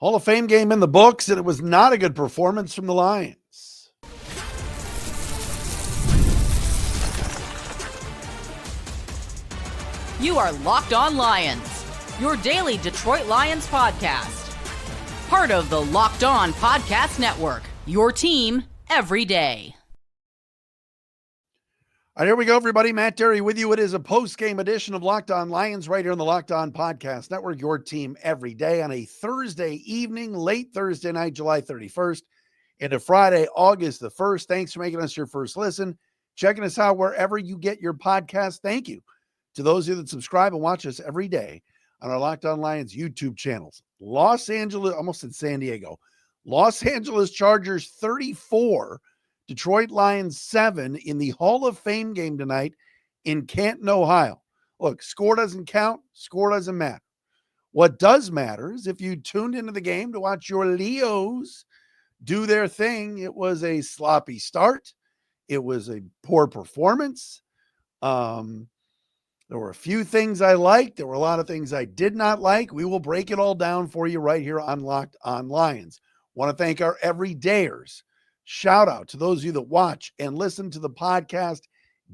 Hall of Fame game in the books, and it was not a good performance from the Lions. You are Locked On Lions, your daily Detroit Lions podcast. Part of the Locked On Podcast Network, your team every day. All right, here we go, everybody. Matt Derry with you. It is a post-game edition of Locked On Lions right here on the Locked On Podcast Network, your team every day on a Thursday evening, late Thursday night, July 31st, into Friday, August the 1st. Thanks for making us your first listen, checking us out wherever you get your podcast. Thank you to those of you that subscribe and watch us every day on our Locked On Lions YouTube channels. Los Angeles, almost in San Diego, Los Angeles Chargers 34, Detroit Lions 7 in the Hall of Fame game tonight in Canton, Ohio. Look, score doesn't count. Score doesn't matter. What does matter is if you tuned into the game to watch your Leos do their thing. It was a sloppy start. It was a poor performance. There were a few things I liked. There were a lot of things I did not like. We will break it all down for you right here on Locked On Lions. Want to thank our everydayers. Shout out to those of you that watch and listen to the podcast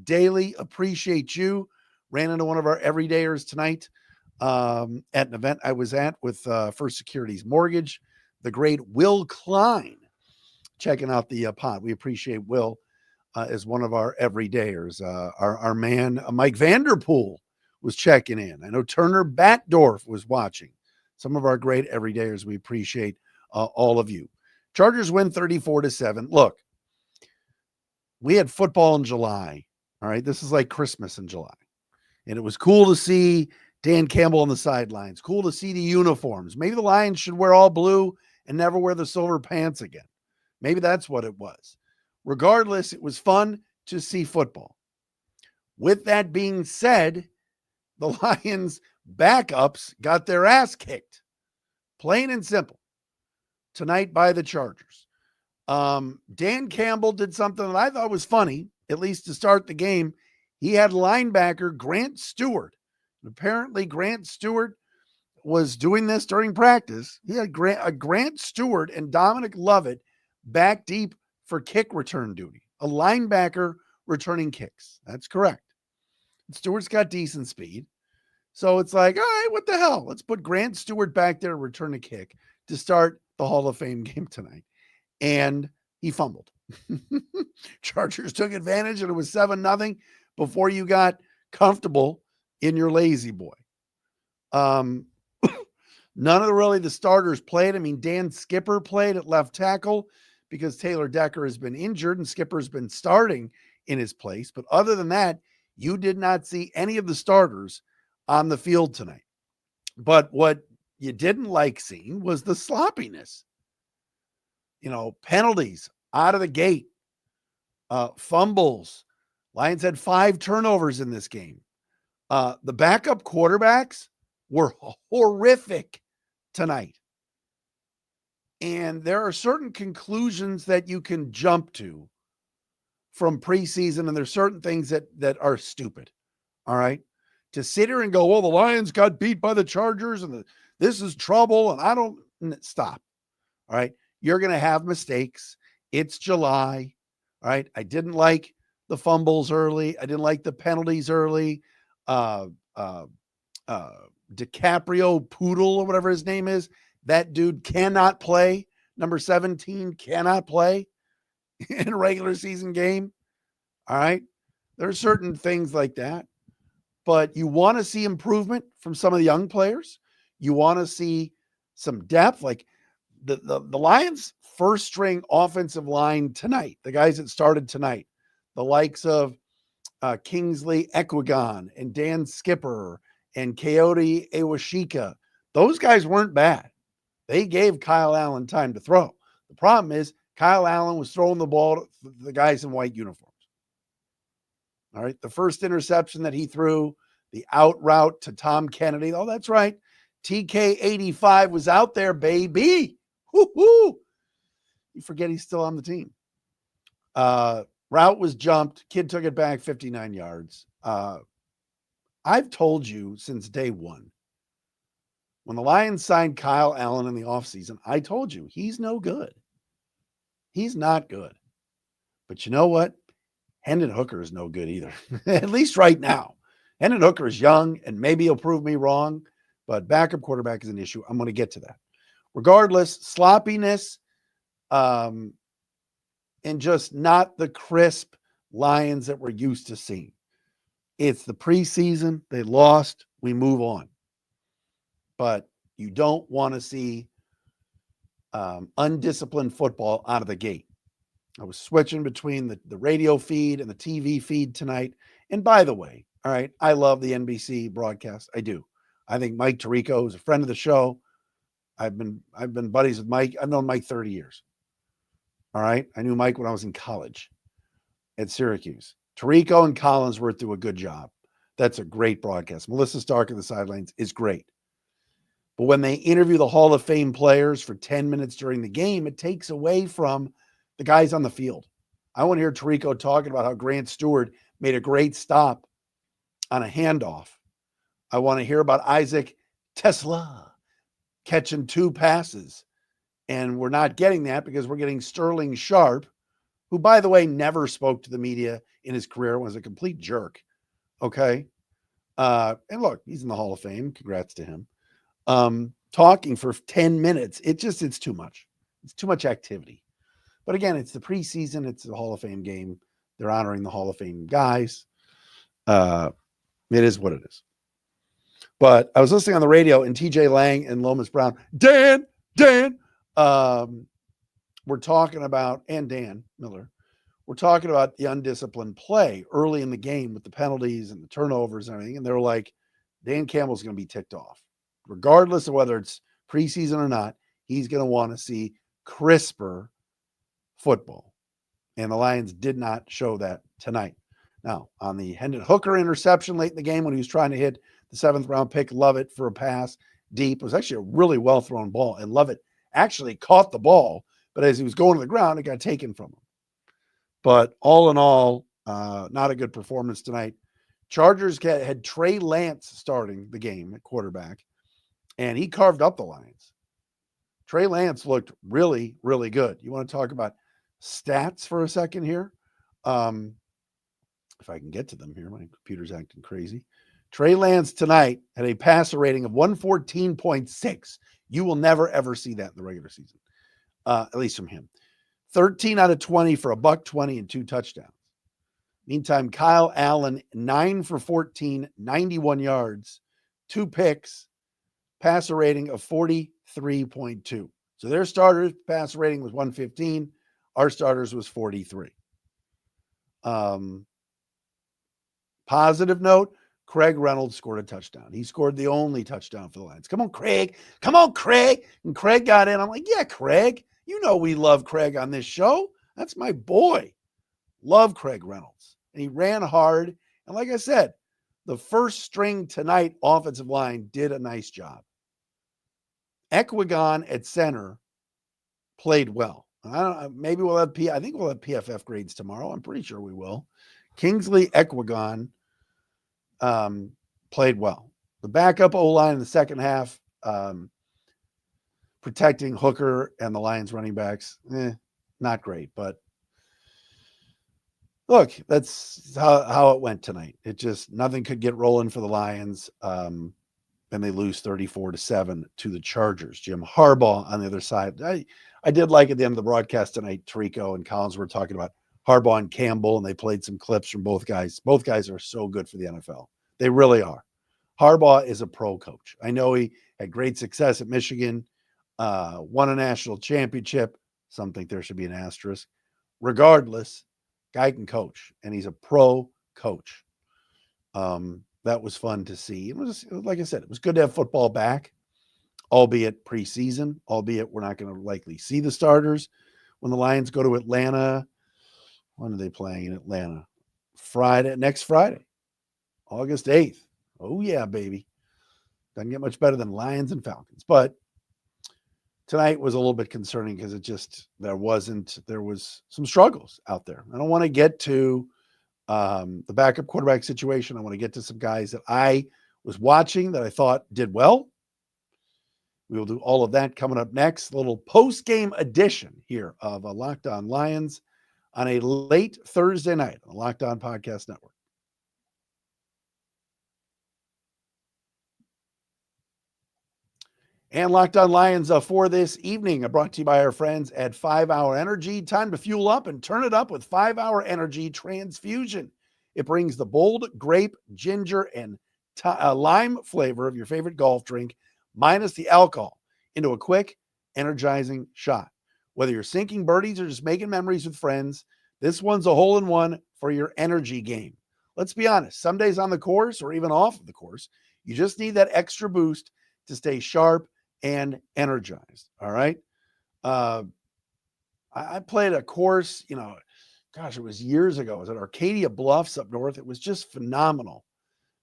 daily. Appreciate you. Ran into one of our everydayers tonight at an event I was at with First Securities Mortgage, the great Will Klein, checking out the pod. We appreciate Will as one of our everydayers. Our man, Mike Vanderpool, was checking in. I know Turner Batdorf was watching. Some of our great everydayers. We appreciate all of you. Chargers win 34-7. Look, we had football in July. All right. This is like Christmas in July. And it was cool to see Dan Campbell on the sidelines. Cool to see the uniforms. Maybe the Lions should wear all blue and never wear the silver pants again. Maybe that's what it was. Regardless, it was fun to see football. With that being said, the Lions backups got their ass kicked. Plain and simple. Tonight by the Chargers. Dan Campbell did something that I thought was funny, at least to start the game. He had linebacker Grant Stewart. Apparently, Grant Stewart was doing this during practice. He had Grant Stewart and Dominic Lovett back deep for kick return duty. A linebacker returning kicks. That's correct. Stewart's got decent speed. So it's like, all right, what the hell? Let's put Grant Stewart back there to return a kick to start the Hall of Fame game tonight. And he fumbled. Chargers took advantage, and it was 7-0 before you got comfortable in your lazy boy. None of the starters played. I mean, Dan Skipper played at left tackle because Taylor Decker has been injured and Skipper's been starting in his place. But other than that, you did not see any of the starters on the field tonight. But what you didn't like seeing was the sloppiness. You know, penalties out of the gate, fumbles. Lions had 5 turnovers in this game. The backup quarterbacks were horrific tonight. And there are certain conclusions that you can jump to from preseason, and there's certain things that are stupid. All right. To sit here and go, well, the Lions got beat by the Chargers and this is trouble. And I don't stop. All right. You're going to have mistakes. It's July. All right. I didn't like the fumbles early. I didn't like the penalties early. DiCaprio Poodle or whatever his name is. That dude cannot play. Number 17 cannot play in a regular season game. All right. There are certain things like that. But you want to see improvement from some of the young players. You want to see some depth. Like the Lions' first string offensive line tonight, the guys that started tonight, the likes of Kingsley Equigan and Dan Skipper and Coyote Awashika, those guys weren't bad. They gave Kyle Allen time to throw. The problem is Kyle Allen was throwing the ball to the guys in white uniforms. All right. The first interception that he threw, the out route to Tom Kennedy. Oh, that's right. TK85 was out there, baby. Woo-hoo. You forget he's still on the team. Route was jumped. Kid took it back 59 yards. I've told you since day one, When the Lions signed Kyle Allen in the offseason, I told you he's no good. He's not good. But you know what? Hendon Hooker is no good either, at least right now. Hendon Hooker is young, and maybe he'll prove me wrong, but backup quarterback is an issue. I'm going to get to that. Regardless, sloppiness and just not the crisp Lions that we're used to seeing. It's the preseason. They lost. We move on. But you don't want to see undisciplined football out of the gate. I was switching between the radio feed and the TV feed tonight. And by the way, all right, I love the NBC broadcast. I do. I think Mike Tirico is a friend of the show. I've been buddies with Mike. I've known Mike 30 years. All right. I knew Mike when I was in college at Syracuse. Tirico and Collinsworth do a good job. That's a great broadcast. Melissa Stark at the sidelines is great. But when they interview the Hall of Fame players for 10 minutes during the game, it takes away from the guys on the field. I want to hear Tirico talking about how Grant Stewart made a great stop on a handoff. I want to hear about Isaac Tesla catching 2 passes. And we're not getting that because we're getting Sterling Sharp, who, by the way, never spoke to the media in his career, was a complete jerk. Okay. And look, he's in the Hall of Fame. Congrats to him. Talking for 10 minutes. It's too much. It's too much activity. But again, it's the preseason. It's the Hall of Fame game. They're honoring the Hall of Fame guys. It is what it is. But I was listening on the radio, and TJ Lang and Lomas Brown, Dan, we're talking about, and Dan Miller, we're talking about the undisciplined play early in the game with the penalties and the turnovers and everything. And they were like, Dan Campbell's going to be ticked off. Regardless of whether it's preseason or not, he's going to want to see crisper football. And the Lions did not show that tonight. Now, on the Hendon Hooker interception late in the game when he was trying to hit the 7th-round pick, Lovett for a pass deep. It was actually a really well-thrown ball, and Lovett actually caught the ball, but as he was going to the ground, it got taken from him. But all in all, not a good performance tonight. Chargers had Trey Lance starting the game at quarterback, and he carved up the Lions. Trey Lance looked really, really good. You want to talk about stats for a second here? If I can get to them here, my computer's acting crazy. Trey Lance tonight had a passer rating of 114.6. You will never, ever see that in the regular season, at least from him. 13 out of 20 for $120 and 2 touchdowns. Meantime, Kyle Allen, 9 for 14, 91 yards, 2 picks, passer rating of 43.2. So their starters' passer rating was 115. Our starters was 43. Positive note, Craig Reynolds scored a touchdown. He scored the only touchdown for the Lions. Come on, Craig. Come on, Craig. And Craig got in. I'm like, yeah, Craig. You know we love Craig on this show. That's my boy. Love Craig Reynolds. And he ran hard. And like I said, the first string tonight offensive line did a nice job. Ekwagon at center played well. Maybe we'll have I think we'll have PFF grades tomorrow. I'm pretty sure we will. Kingsley Ekwagon played well. The backup O-line in the second half, protecting Hooker and the Lions running backs, not great. But look, that's how it went tonight. It just, nothing could get rolling for the Lions. And they lose 34-7 to the Chargers. Jim Harbaugh on the other side. I did like at the end of the broadcast tonight, Tirico and Collins were talking about Harbaugh and Campbell, and they played some clips from both guys. Both guys are so good for the NFL. They really are. Harbaugh is a pro coach. I know he had great success at Michigan, won a national championship. Some think there should be an asterisk. Regardless, guy can coach, and he's a pro coach. That was fun to see. It was, like I said, it was good to have football back, albeit preseason, albeit we're not going to likely see the starters when the Lions go to Atlanta. When are they playing in Atlanta? Next Friday, August 8th. Oh, yeah, baby. Doesn't get much better than Lions and Falcons. But tonight was a little bit concerning because there was some struggles out there. I don't want to get to the backup quarterback situation. I want to get to some guys that I was watching that I thought did well. We will do all of that coming up next. A little post-game edition here of Locked On Lions on a late Thursday night on the Locked On Podcast Network. And Locked On Lions for this evening are brought to you by our friends at 5 Hour Energy. Time to fuel up and turn it up with 5 Hour Energy Transfusion. It brings the bold grape, ginger, and lime flavor of your favorite golf drink, minus the alcohol, into a quick, energizing shot. Whether you're sinking birdies or just making memories with friends, this one's a hole-in-one for your energy game. Let's be honest, some days on the course or even off of the course, you just need that extra boost to stay sharp and energized. All right. I played a course, it was years ago. It was at Arcadia Bluffs up north. It was just phenomenal.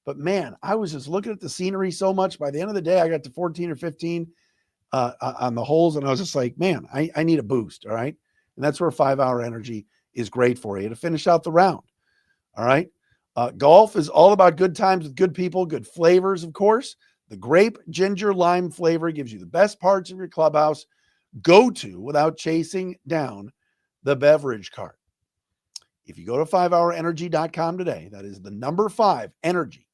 But man, I was just looking at the scenery so much. By the end of the day, I got to 14 or 15 on the holes. And I was just like, man, I need a boost. All right. And that's where 5 Hour Energy is great for you to finish out the round. All right. Golf is all about good times with good people, good flavors, of course. The grape, ginger, lime flavor gives you the best parts of your clubhouse go-to without chasing down the beverage cart. If you go to 5hourenergy.com today, that is the number 5, energy,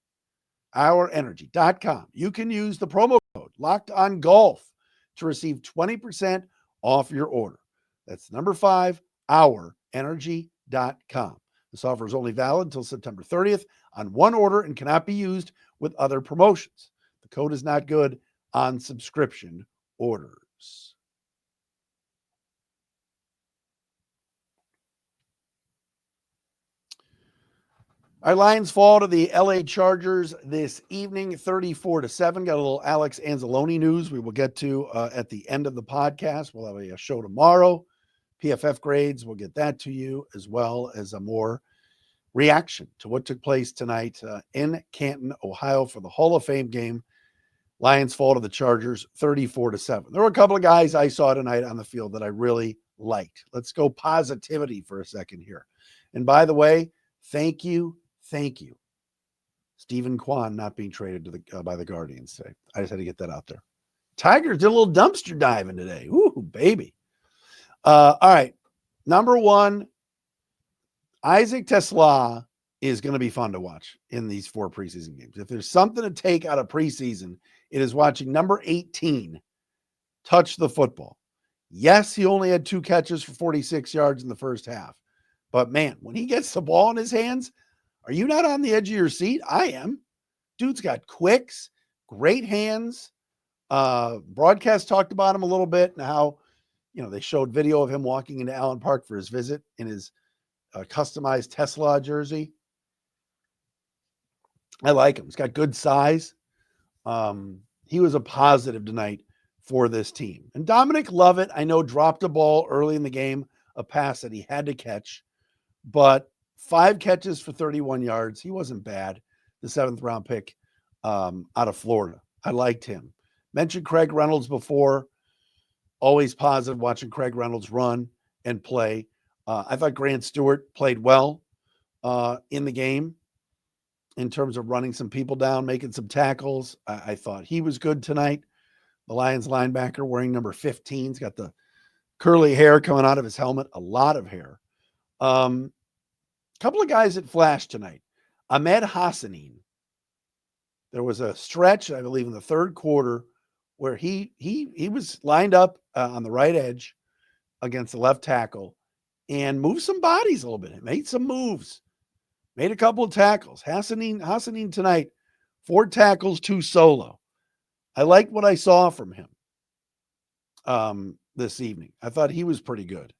hourenergy.com, you can use the promo code Locked On Golf to receive 20% off your order. That's number 5, hourenergy.com. This offer is only valid until September 30th on one order and cannot be used with other promotions. Code is not good on subscription orders. Our Lions fall to the LA Chargers this evening, 34-7. Got a little Alex Anzalone news we will get to at the end of the podcast. We'll have a show tomorrow. PFF grades, we'll get that to you, as well as a more reaction to what took place tonight in Canton, Ohio for the Hall of Fame game. Lions fall to the Chargers 34-7. There were a couple of guys I saw tonight on the field that I really liked. Let's go positivity for a second here. And by the way, thank you. Stephen Kwan not being traded to by the Guardians today. I just had to get that out there. Tigers did a little dumpster diving today. Ooh, baby. All right. Number 1, Isaac Tesla is going to be fun to watch in these 4 preseason games. If there's something to take out of preseason, it is watching number 18 touch the football. Yes, he only had 2 catches for 46 yards in the first half. But man, when he gets the ball in his hands, are you not on the edge of your seat? I am. Dude's got quicks, great hands. Broadcast talked about him a little bit and how, they showed video of him walking into Allen Park for his visit in his customized Tesla jersey. I like him. He's got good size. He was a positive tonight for this team. And Dominic Lovett, I know, dropped a ball early in the game, a pass that he had to catch, but 5 catches for 31 yards. He wasn't bad. The 7th round pick out of Florida. I liked him. Mentioned Craig Reynolds before. Always positive watching Craig Reynolds run and play. I thought Grant Stewart played well in the game in terms of running some people down, making some tackles. I thought he was good tonight. The Lions linebacker wearing number 15. He's got the curly hair coming out of his helmet, a lot of hair. Couple of guys that flashed tonight. Ahmed Hassanin. There was a stretch, I believe, in the 3rd quarter where he was lined up on the right edge against the left tackle and moved some bodies a little bit. Made some moves. Made a couple of tackles. Hassanin tonight, 4 tackles, 2 solo. I liked what I saw from him this evening. I thought he was pretty good.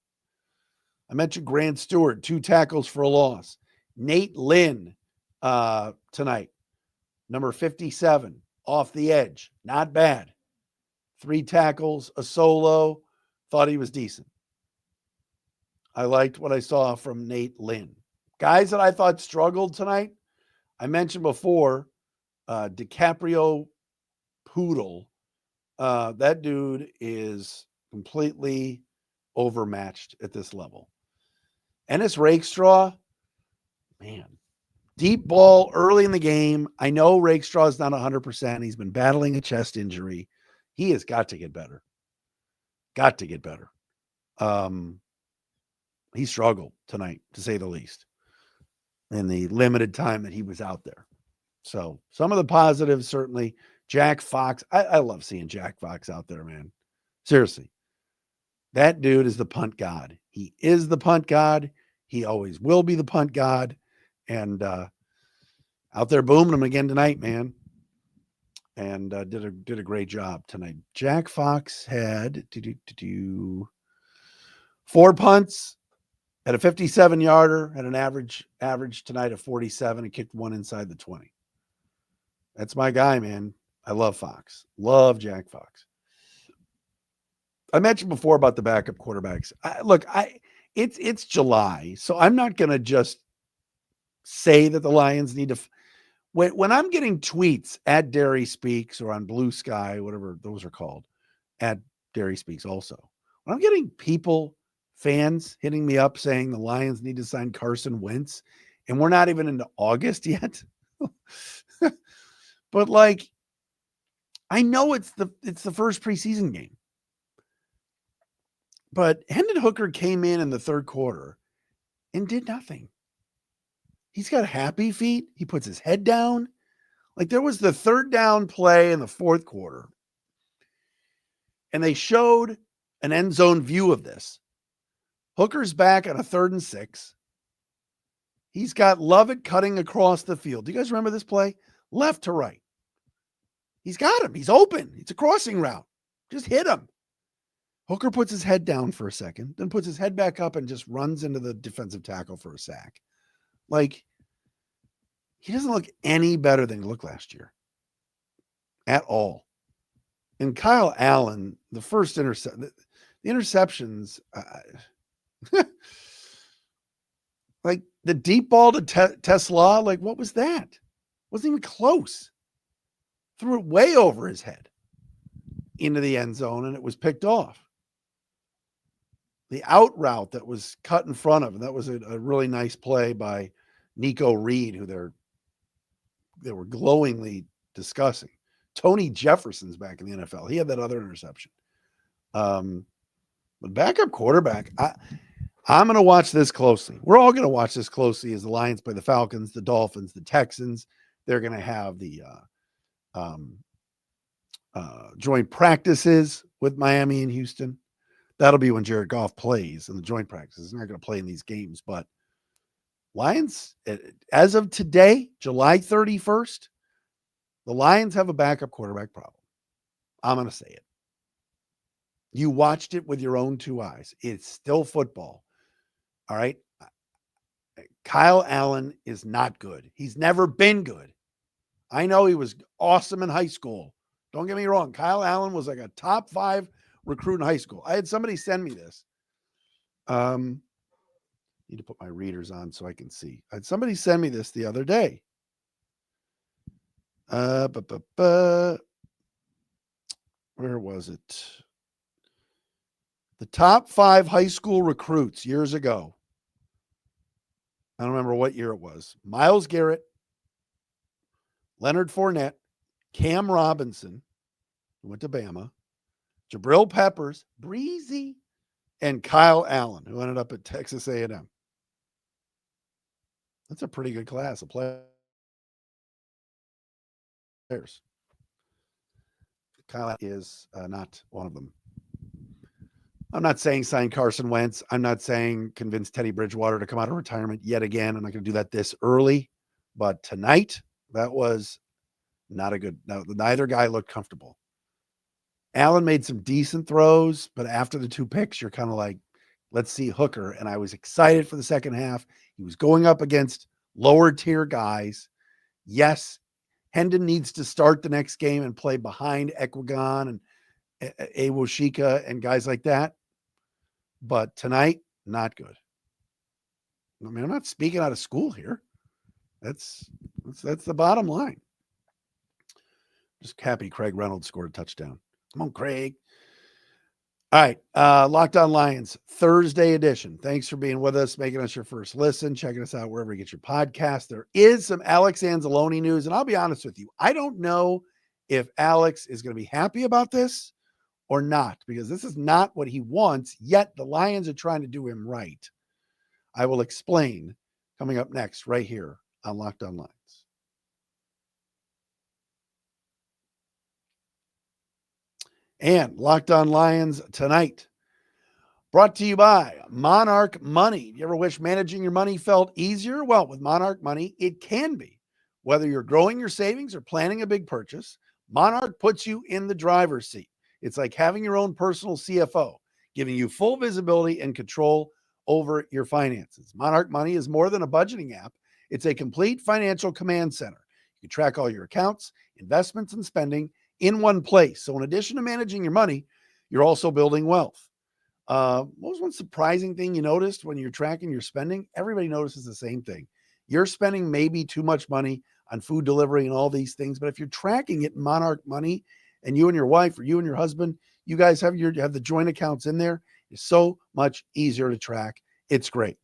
I mentioned Grant Stewart, 2 tackles for a loss. Nate Lynn tonight, number 57, off the edge. Not bad. 3 tackles, a solo. Thought he was decent. I liked what I saw from Nate Lynn. Guys that I thought struggled tonight, I mentioned before, DiCaprio Poodle. That dude is completely overmatched at this level. Ennis Rakestraw, man, deep ball early in the game. I know Rakestraw is not 100%. He's been battling a chest injury. He has got to get better. Got to get better. He struggled tonight, to say the least, in the limited time that he was out there. So some of the positives, certainly. Jack Fox. I love seeing Jack Fox out there, man. Seriously. That dude is the punt god. He is the punt god. He always will be the punt god. And out there booming him again tonight, man. And did a great job tonight. Jack Fox had 4 punts at a 57-yarder at an average tonight of 47 and kicked 1 inside the 20. That's my guy, man. I love Fox. Love Jack Fox. I mentioned before about the backup quarterbacks. It's July, so I'm not going to just say that the Lions need to. When I'm getting tweets at Derry Speaks or on Blue Sky, whatever those are called, at Derry Speaks also, when I'm getting fans hitting me up saying the Lions need to sign Carson Wentz, and we're not even into August yet. But like, I know it's the first preseason game. But Hendon Hooker came in the third quarter and did nothing. He's got happy feet. He puts his head down. Like, there was the third down play in the fourth quarter, and they showed an end zone view of this. Hooker's back on a 3rd and 6. He's got Lovett cutting across the field. Do you guys remember this play? Left to right. He's got him. He's open. It's a crossing route. Just hit him. Hooker puts his head down for a second, then puts his head back up and just runs into the defensive tackle for a sack. Like, he doesn't look any better than he looked last year at all. And Kyle Allen, the first the interceptions, like the deep ball to Tesla, like, what was that? Wasn't even close. Threw it way over his head into the end zone, and it was picked off. The out route that was cut in front of him, that was a really nice play by Nico Reed, who they were glowingly discussing. Tony Jefferson's back in the NFL. He had that other interception. But backup quarterback, I'm going to watch this closely. We're all going to watch this closely as the Lions play the Falcons, the Dolphins, the Texans. They're going to have the joint practices with Miami and Houston. That'll be when Jared Goff plays in the joint practices. He's not going to play in these games, but Lions, as of today, July 31st, the Lions have a backup quarterback problem. I'm going to say it. You watched it with your own 2 eyes. It's still football. All right. Kyle Allen is not good. He's never been good. I know he was awesome in high school. Don't get me wrong. Kyle Allen was like a top 5 recruit in high school. I had somebody send me this. Need to put my readers on so I can see. I had somebody send me this the other day. Where was it? The top 5 high school recruits years ago. I don't remember what year it was. Myles Garrett, Leonard Fournette, Cam Robinson, who went to Bama, Jabril Peppers, Breezy, and Kyle Allen, who ended up at Texas A&M. That's a pretty good class of players. Kyle is not one of them. I'm not saying sign Carson Wentz. I'm not saying convince Teddy Bridgewater to come out of retirement yet again. I'm not going to do that this early. But tonight, that was not a good. No, neither guy looked comfortable. Allen made some decent throws, but after the 2 picks, you're kind of like, let's see Hooker. And I was excited for the second half. He was going up against lower tier guys. Yes, Hendon needs to start the next game and play behind Equigan and Awoshika and guys like that. But tonight, not good. I mean, I'm not speaking out of school here. That's the bottom line. Just happy Craig Reynolds scored a touchdown. Come on, Craig. All right. Locked On Lions, Thursday edition. Thanks for being with us, making us your first listen, checking us out wherever you get your podcast. There is some Alex Anzalone news, and I'll be honest with you. I don't know if Alex is going to be happy about this or not, because this is not what he wants, yet the Lions are trying to do him right. I will explain coming up next right here on Locked On Lions. And Locked On Lions tonight, brought to you by Monarch Money. You ever wish managing your money felt easier? Well, with Monarch Money, it can be. Whether you're growing your savings or planning a big purchase, Monarch puts you in the driver's seat. It's like having your own personal CFO, giving you full visibility and control over your finances. Monarch Money is more than a budgeting app. It's a complete financial command center. You can track all your accounts, investments, and spending in one place. So in addition to managing your money, you're also building wealth. What was one surprising thing you noticed when you're tracking your spending? Everybody notices the same thing. You're spending maybe too much money on food delivery and all these things, but if you're tracking it in Monarch Money and you and your wife or you and your husband, you guys have the joint accounts in there, it's so much easier to track. It's great.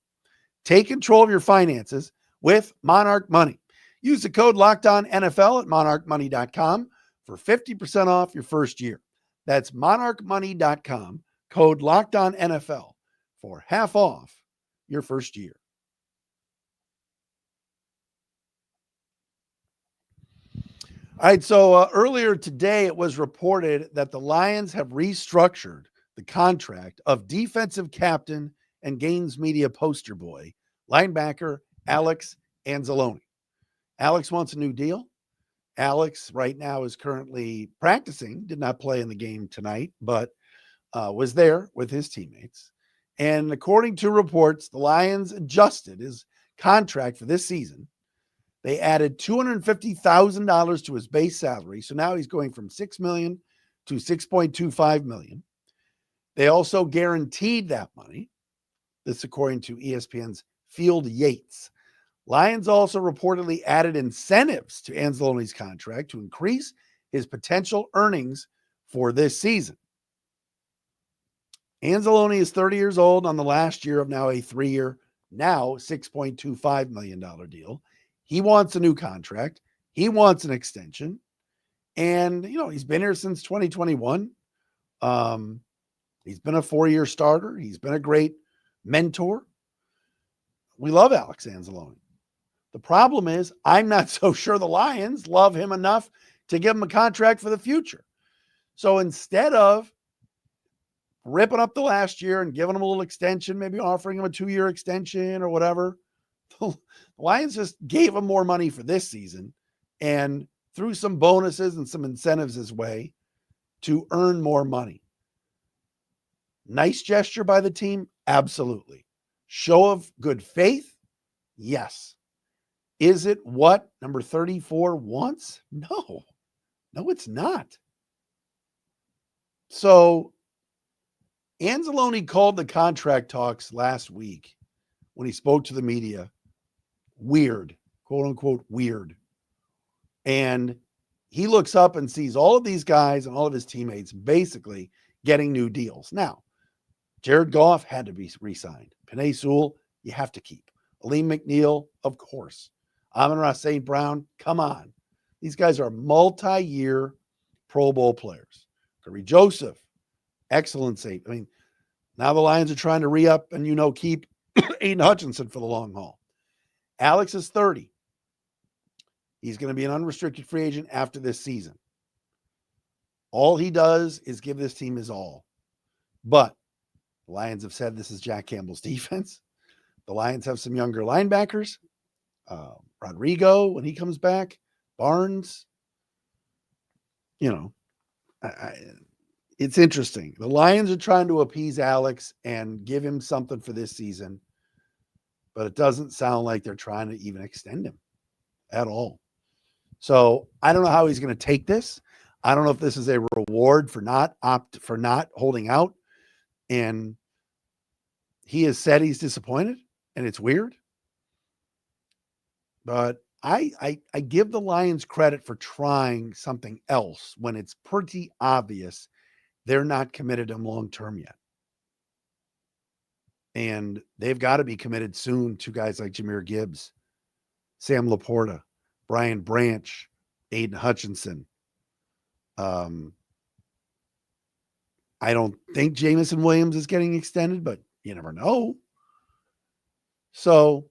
Take control of your finances with Monarch Money. Use the code LOCKEDONNFL at monarchmoney.com for 50% off your first year. That's monarchmoney.com. Code LOCKEDONNFL for half off your first year. All right, so earlier today it was reported that the Lions have restructured the contract of defensive captain and Gaines Media poster boy, linebacker Alex Anzalone. Alex wants a new deal. Alex right now is currently practicing, did not play in the game tonight, but was there with his teammates. And according to reports, the Lions adjusted his contract for this season. They added $250,000 to his base salary. So now he's going from $6 million to $6.25 million. They also guaranteed that money. This according to ESPN's Field Yates. Lions also reportedly added incentives to Anzalone's contract to increase his potential earnings for this season. Anzalone is 30 years old on the last year of now a 3-year, now $6.25 million deal. He wants a new contract. He wants an extension. And, he's been here since 2021. He's been a 4-year starter. He's been a great mentor. We love Alex Anzalone. The problem is I'm not so sure the Lions love him enough to give him a contract for the future. So instead of ripping up the last year and giving him a little extension, maybe offering him a 2-year extension or whatever, the Lions just gave him more money for this season and threw some bonuses and some incentives his way to earn more money. Nice gesture by the team? Absolutely. Show of good faith? Yes. Is it what number 34 wants? No, it's not. So Anzalone called the contract talks last week when he spoke to the media weird, quote unquote, weird. And he looks up and sees all of these guys and all of his teammates basically getting new deals. Now, Jared Goff had to be re-signed. Penei Sewell, you have to keep. Aleem McNeil, of course. Amon-Ra St. Brown, come on. These guys are multi-year Pro Bowl players. Corey Joseph, excellent safety. I mean, now the Lions are trying to re-up and, keep Aiden Hutchinson for the long haul. Alex is 30. He's going to be an unrestricted free agent after this season. All he does is give this team his all. But the Lions have said this is Jack Campbell's defense. The Lions have some younger linebackers. Rodrigo, when he comes back, Barnes, it's interesting. The Lions are trying to appease Alex and give him something for this season, but it doesn't sound like they're trying to even extend him at all. So I don't know how he's going to take this. I don't know if this is a reward for not holding out. And he has said he's disappointed, and it's weird. But I give the Lions credit for trying something else when it's pretty obvious they're not committed to him long-term yet. And they've got to be committed soon to guys like Jahmyr Gibbs, Sam Laporta, Brian Branch, Aiden Hutchinson. I don't think Jamison Williams is getting extended, but you never know. So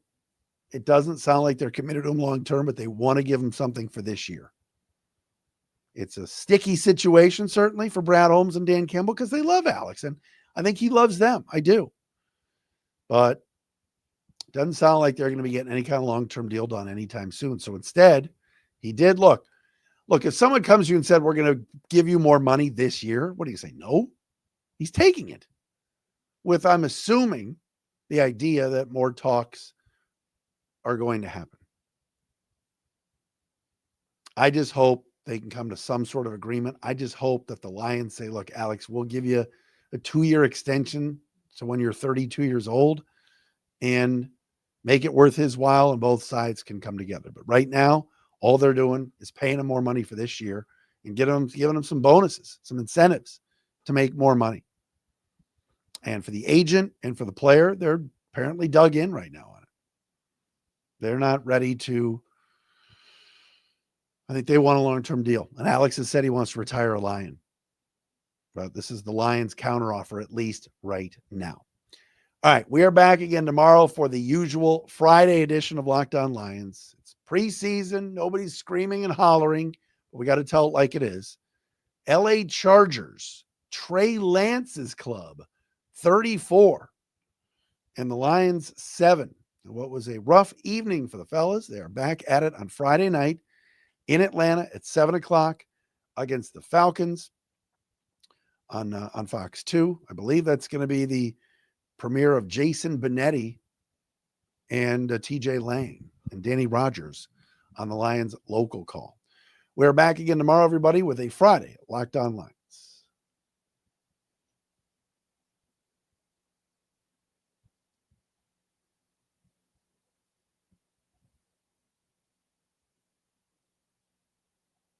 it doesn't sound like they're committed to him long term, but they want to give him something for this year. It's a sticky situation, certainly, for Brad Holmes and Dan Campbell because they love Alex, and I think he loves them. I do. But it doesn't sound like they're going to be getting any kind of long-term deal done anytime soon. So instead, he did look, if someone comes to you and said, we're going to give you more money this year, what do you say? No. He's taking it with, I'm assuming, the idea that more talks are going to happen. I just hope they can come to some sort of agreement. I just hope that the Lions say, look, Alex, we'll give you a 2-year extension. So when you're 32 years old, and make it worth his while, and both sides can come together. But right now, all they're doing is paying him more money for this year and giving him some bonuses, some incentives to make more money. And for the agent and for the player, they're apparently dug in right now on it. They're not ready to. I think they want a long-term deal. And Alex has said he wants to retire a Lion. But this is the Lions' counteroffer, at least right now. All right, we are back again tomorrow for the usual Friday edition of Locked On Lions. It's preseason. Nobody's screaming and hollering, but we got to tell it like it is. LA Chargers, Trey Lance's club, 34. And the Lions, 7. And what was a rough evening for the fellas. They are back at it on Friday night in Atlanta at 7 o'clock against the Falcons on Fox 2. I believe that's going to be the premiere of Jason Benetti and TJ Lang and Danny Rogers on the Lions local call. We're back again tomorrow, everybody, with a Friday Locked On Lions.